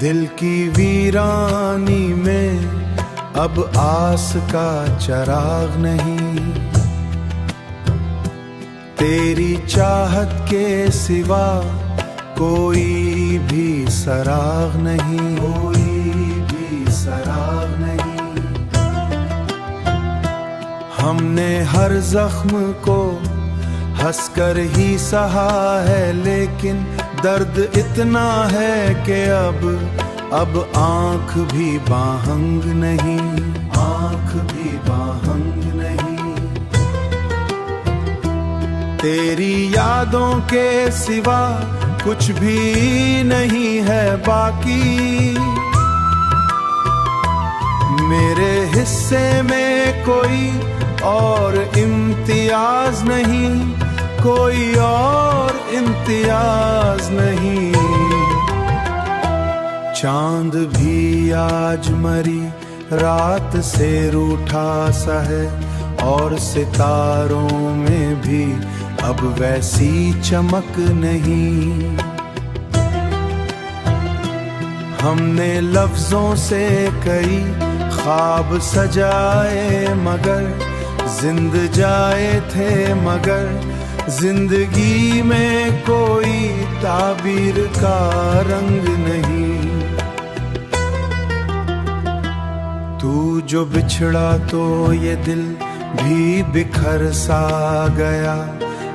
दिल की वीरानी में अब आस का चिराग नहीं, तेरी चाहत के सिवा कोई भी सराग नहीं, कोई भी सराग नहीं। हमने हर जख्म को हंसकर ही सहा है, लेकिन दर्द इतना है कि अब आंख भी बाहंग नहीं, आंख भी बाहंग नहीं। तेरी यादों के सिवा कुछ भी नहीं है बाकी, मेरे हिस्से में कोई और इम्तियाज नहीं, कोई और इम्तियाज नहीं। चांद भी आज मरी रात से रूठा सा है, और सितारों में भी अब वैसी चमक नहीं। हमने लफ्जों से कई ख्वाब सजाए, मगर जिंद जाए थे, मगर जिंदगी में कोई ताबीर का रंग नहीं। तू जो बिछड़ा तो ये दिल भी बिखर सा गया,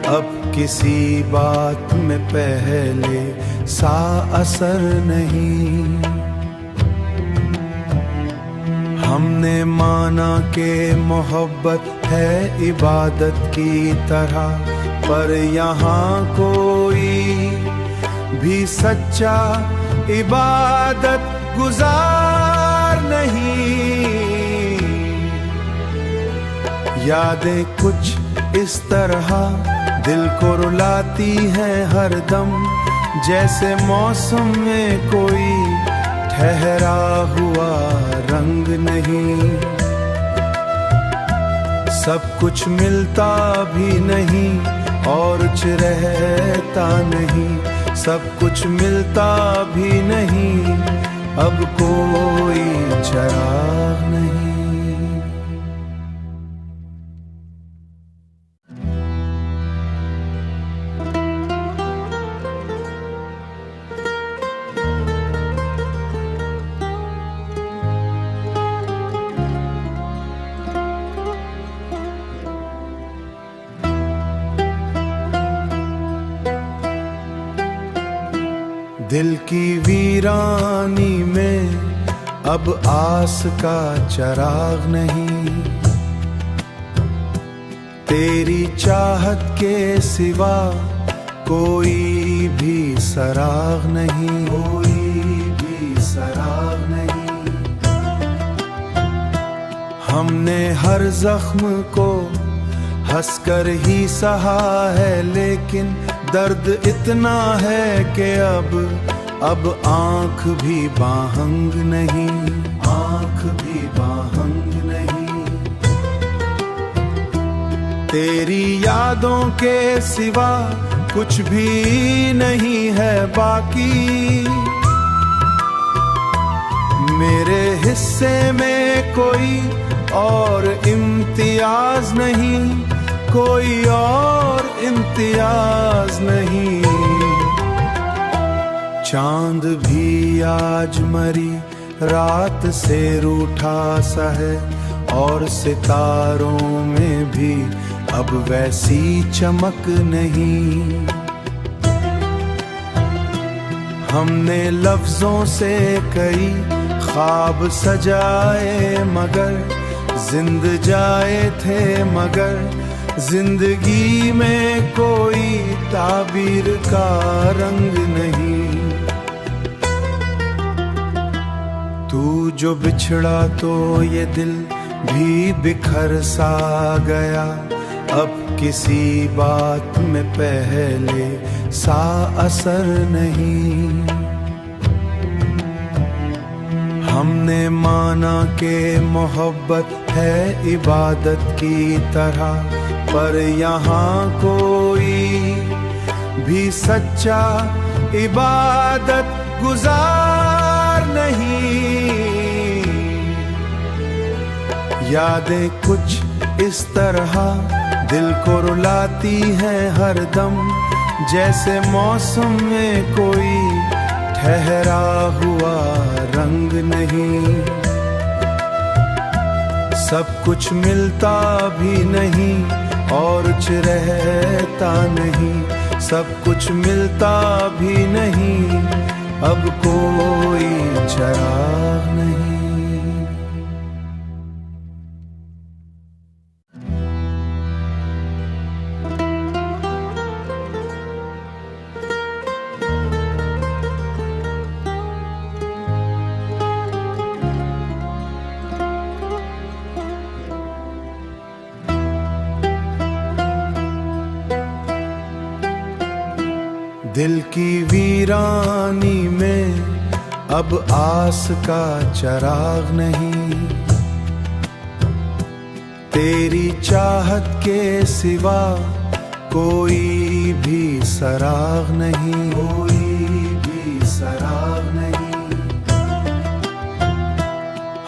अब किसी बात में पहले सा असर नहीं। हमने माना कि मोहब्बत है इबादत की तरह, पर यहाँ कोई भी सच्चा इबादत गुजार नहीं। यादें कुछ इस तरह दिल को रुलाती हैं हर दम, जैसे मौसम में कोई ठहरा हुआ रंग नहीं। सब कुछ मिलता भी नहीं और कुछ रहता नहीं, सब कुछ मिलता भी नहीं, अब कोई चिराग नहीं। दिल की वीरानी में अब आस का चिराग नहीं, तेरी चाहत के सिवा कोई भी सराग नहीं, कोई भी सराग नहीं। हमने हर जख्म को हंसकर ही सहा है, लेकिन दर्द इतना है कि अब आंख भी बाहंग नहीं, आंख भी बाहंग नहीं। तेरी यादों के सिवा कुछ भी नहीं है बाकी, मेरे हिस्से में कोई और इम्तियाज नहीं, कोई और इम्तियाज नहीं। चांद भी आज मरी रात से रूठा सा है, और सितारों में भी अब वैसी चमक नहीं। हमने लफ्जों से कई ख्वाब सजाए, मगर जिंद जाए थे, मगर जिंदगी में कोई ताबीर का रंग नहीं। तू जो बिछड़ा तो ये दिल भी बिखर सा गया, अब किसी बात में पहले सा असर नहीं। हमने माना कि मोहब्बत है इबादत की तरह, पर यहाँ कोई भी सच्चा इबादत गुजार नहीं। यादें कुछ इस तरह दिल को रुलाती हैं हरदम, जैसे मौसम में कोई ठहरा हुआ रंग नहीं। सब कुछ मिलता भी नहीं और कुछ रहता नहीं, सब कुछ मिलता भी नहीं, अब कोई चराग नहीं। दिल की वीरानी में अब आस का चराग नहीं, तेरी चाहत के सिवा कोई भी सराग नहीं, कोई भी सराग नहीं।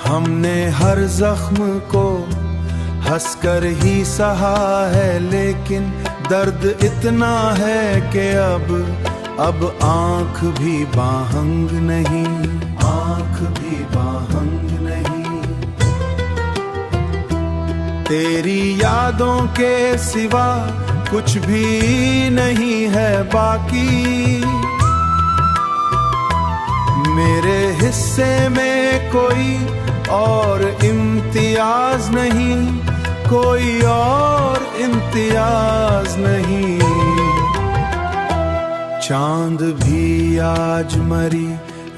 हमने हर जख्म को हंसकर ही सहा है, लेकिन दर्द इतना है कि अब आंख भी बाहंग नहीं, आंख भी बाहंग नहीं। तेरी यादों के सिवा कुछ भी नहीं है बाकी, मेरे हिस्से में कोई और इम्तियाज नहीं, कोई और इम्तियाज नहीं। चांद भी आज मरी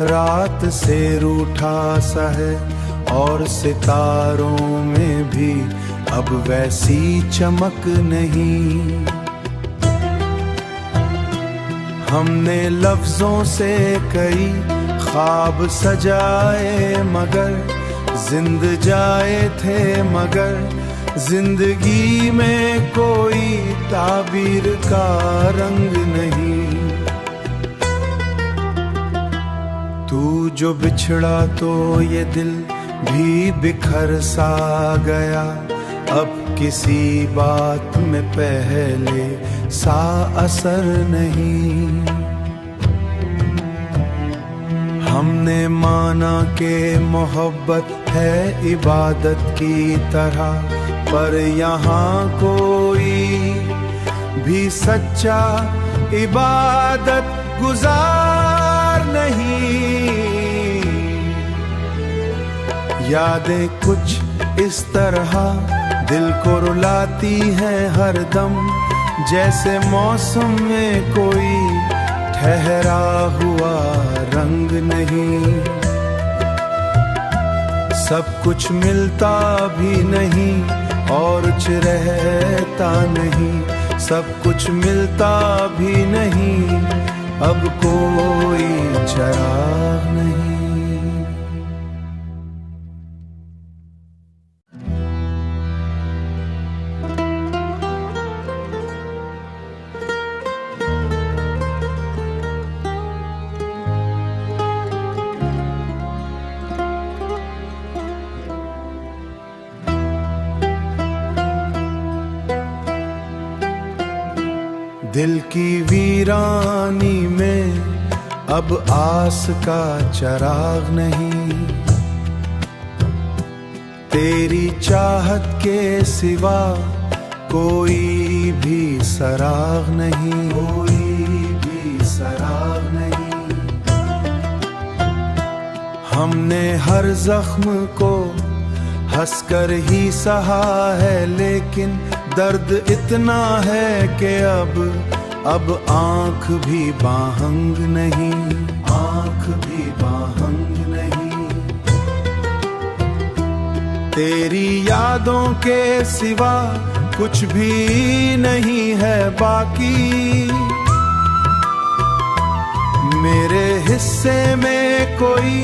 रात से रूठा सा है, और सितारों में भी अब वैसी चमक नहीं। हमने लफ्जों से कई ख्वाब सजाए, मगर जिंद जाए थे, मगर जिंदगी में कोई ताबीर का रंग नहीं। तू जो बिछड़ा तो ये दिल भी बिखर सा गया, अब किसी बात में पहले सा असर नहीं। हमने माना कि मोहब्बत है इबादत की तरह, पर यहाँ कोई भी सच्चा इबादत गुजार नहीं। यादें कुछ इस तरह दिल को रुलाती हैं हरदम, जैसे मौसम में कोई ठहरा हुआ रंग नहीं। सब कुछ मिलता भी नहीं और कुछ रहता नहीं, सब कुछ मिलता भी नहीं, अब कोई चराग नहीं। दिल की वीरानी में अब आस का चराग नहीं, तेरी चाहत के सिवा कोई भी सराग नहीं, कोई भी सराग नहीं। हमने हर जख्म को हंसकर ही सहा है, लेकिन दर्द इतना है कि अब आंख भी बाहंग नहीं, आंख भी बाहंग नहीं। तेरी यादों के सिवा कुछ भी नहीं है बाकी, मेरे हिस्से में कोई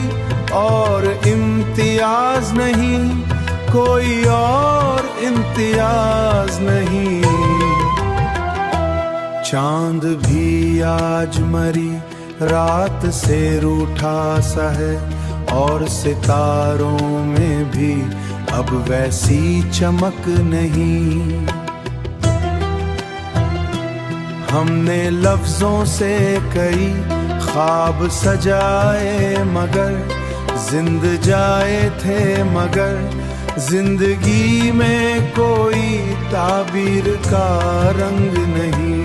और इम्तियाज नहीं, कोई और इम्तियाज नहीं। चांद भी आज मरी रात से रूठा सा है, और सितारों में भी अब वैसी चमक नहीं। हमने लफ्जों से कई ख्वाब सजाए मगर जिंद जाए थे, मगर जिंदगी में कोई ताबीर का रंग नहीं।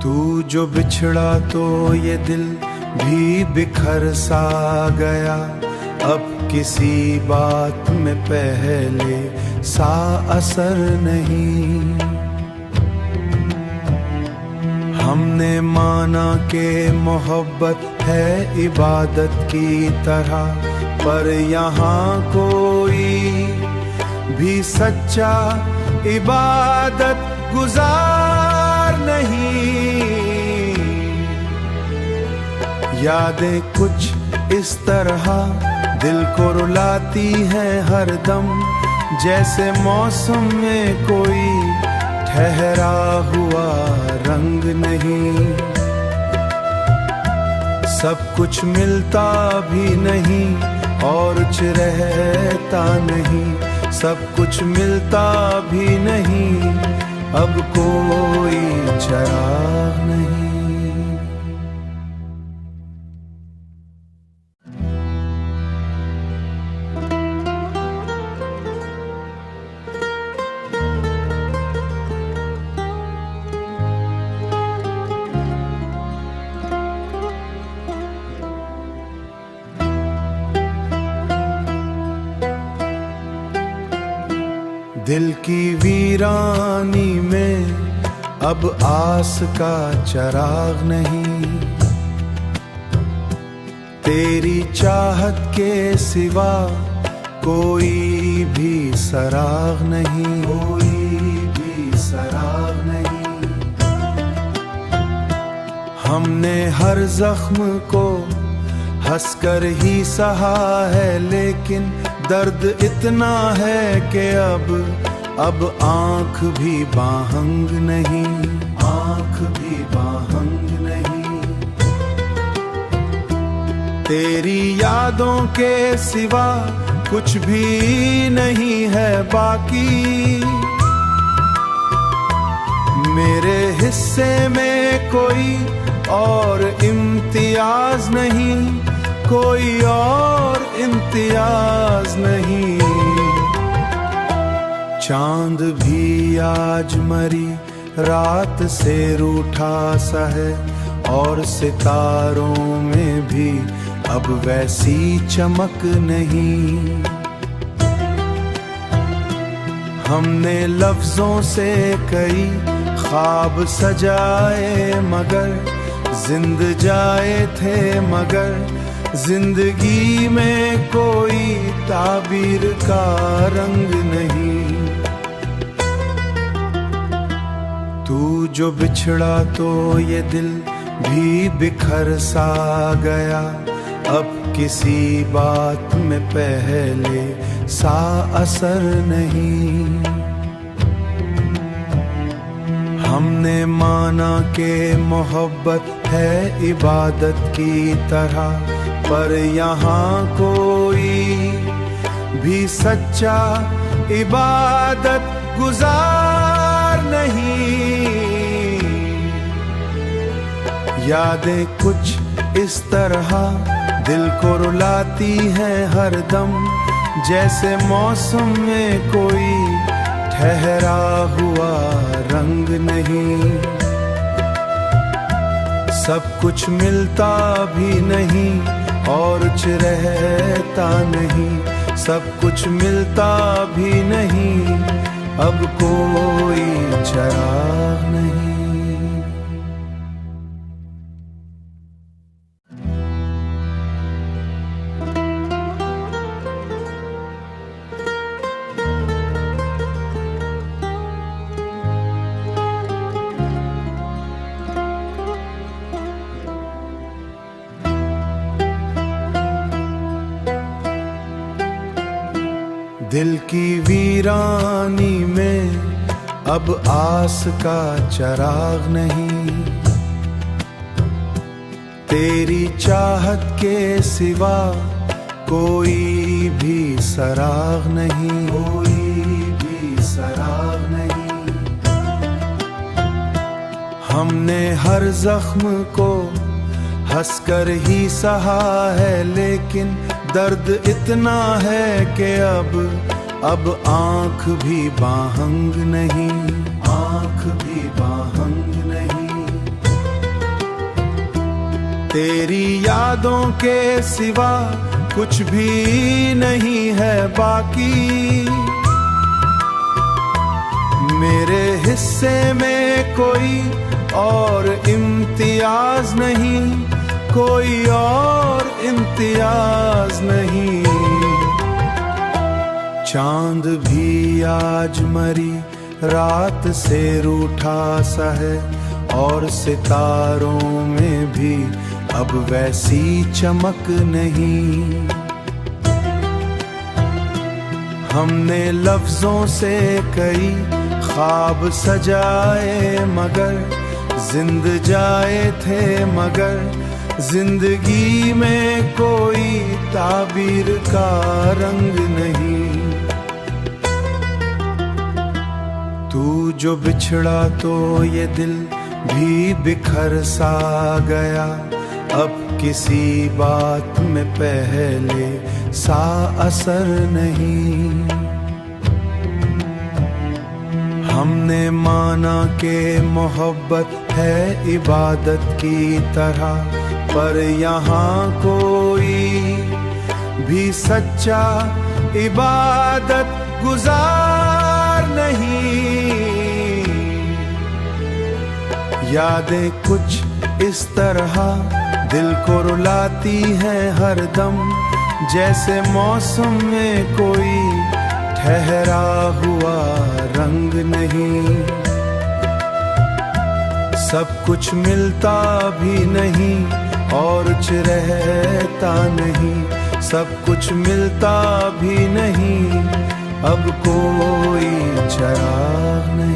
तू जो बिछड़ा तो ये दिल भी बिखर सा गया, अब किसी बात में पहले सा असर नहीं। हमने माना कि मोहब्बत है इबादत की तरह, पर यहाँ कोई भी सच्चा इबादत गुजार नहीं। यादें कुछ इस तरह दिल को रुलाती हैं हर दम, जैसे मौसम में कोई ठहरा हुआ रंग नहीं। सब कुछ मिलता भी नहीं और कुछ रहता नहीं, सब कुछ मिलता भी नहीं, अब कोई चराग नहीं। दिल की वीरानी में अब आस का चराग नहीं, तेरी चाहत के सिवा कोई भी सराग नहीं, कोई भी सराग नहीं। हमने हर जख्म को हंसकर ही सहा है, लेकिन दर्द इतना है कि अब आंख भी बाहंग नहीं, आंख भी बाहंग नहीं। तेरी यादों के सिवा कुछ भी नहीं है बाकी, मेरे हिस्से में कोई और इम्तियाज नहीं, कोई और इम्तियाज नहीं। चांद भी आज मरी रात से रूठा सा है, और सितारों में भी अब वैसी चमक नहीं। हमने लफ्जों से कई ख्वाब सजाए मगर जिंद जाए थे, मगर जिंदगी में कोई ताबीर का रंग नहीं। तू जो बिछड़ा तो ये दिल भी बिखर सा गया, अब किसी बात में पहले सा असर नहीं। हमने माना कि मोहब्बत है इबादत की तरह, पर यहाँ कोई भी सच्चा इबादत गुजार नहीं। यादें कुछ इस तरह दिल को रुलाती हैं हर दम, जैसे मौसम में कोई ठहरा हुआ रंग नहीं। सब कुछ मिलता भी नहीं और कुछ रहता नहीं, सब कुछ मिलता भी नहीं, अब कोई चराग नहीं। दिल की वीरानी में अब आस का चराग नहीं, तेरी चाहत के सिवा कोई भी सराग नहीं, कोई भी सराग नहीं। हमने हर जख्म को हंसकर ही सहा है, लेकिन दर्द इतना है कि अब आंख भी बाहंग नहीं, आंख भी बाहंग नहीं। तेरी यादों के सिवा कुछ भी नहीं है बाकी, मेरे हिस्से में कोई और इम्तियाज नहीं, कोई और इम्तियाज नहीं। चांद भी आज मरी रात से रूठा सा है, और सितारों में भी अब वैसी चमक नहीं। हमने लफ्जों से कई ख्वाब सजाए, मगर जिंद जाए थे, मगर जिंदगी में कोई ताबीर का रंग नहीं। तू जो बिछड़ा तो ये दिल भी बिखर सा गया, अब किसी बात में पहले सा असर नहीं। हमने माना कि मोहब्बत है इबादत की तरह, पर यहाँ कोई भी सच्चा इबादत गुजार नहीं। यादें कुछ इस तरह दिल को रुलाती हैं हरदम, जैसे मौसम में कोई ठहरा हुआ रंग नहीं। सब कुछ मिलता भी नहीं और कुछ रहता नहीं, सब कुछ मिलता भी नहीं, अब कोई चराग नहीं।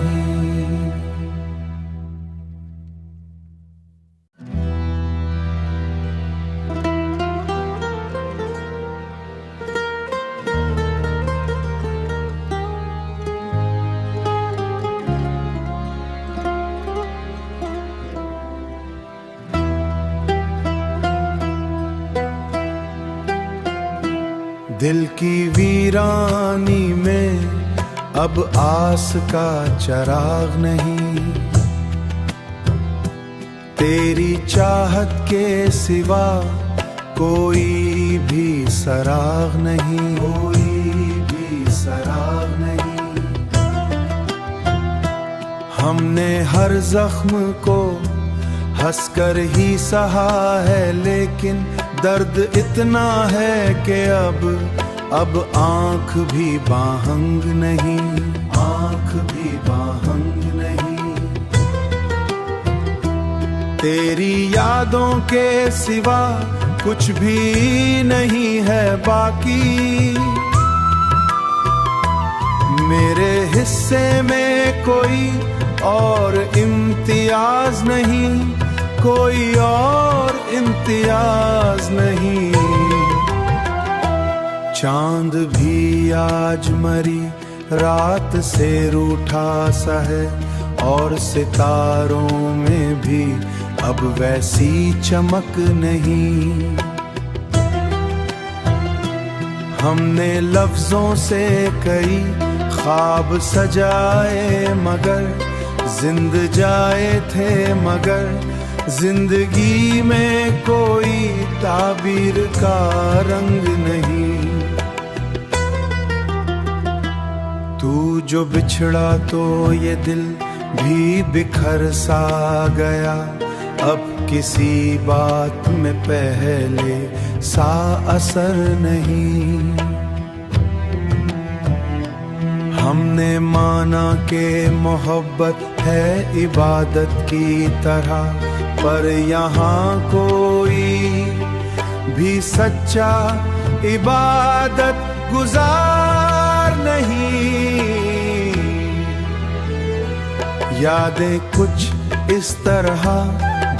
दिल की वीरानी में अब आस का चराग नहीं, तेरी चाहत के सिवा कोई भी सराग नहीं, कोई भी सराग नहीं। हमने हर जख्म को हंसकर ही सहा है, लेकिन दर्द इतना है कि अब आंख भी बाहंग नहीं, आंख भी बाहंग नहीं। तेरी यादों के सिवा कुछ भी नहीं है बाकी, मेरे हिस्से में कोई और इम्तियाज नहीं, कोई और इम्तियाज नहीं। चांद भी आज मरी रात से रूठा सा है, और सितारों में भी अब वैसी चमक नहीं। हमने लफ्जों से कई ख्वाब सजाए, मगर जिंद जाए थे, मगर जिंदगी में कोई ताबीर का रंग नहीं। तू जो बिछड़ा तो ये दिल भी बिखर सा गया, अब किसी बात में पहले सा असर नहीं। हमने माना कि मोहब्बत है इबादत की तरह, पर यहाँ कोई भी सच्चा इबादत गुजार नहीं। यादें कुछ इस तरह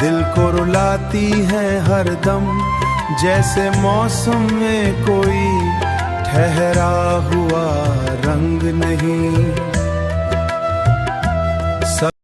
दिल को रुलाती है हरदम, जैसे मौसम में कोई ठहरा हुआ रंग नहीं।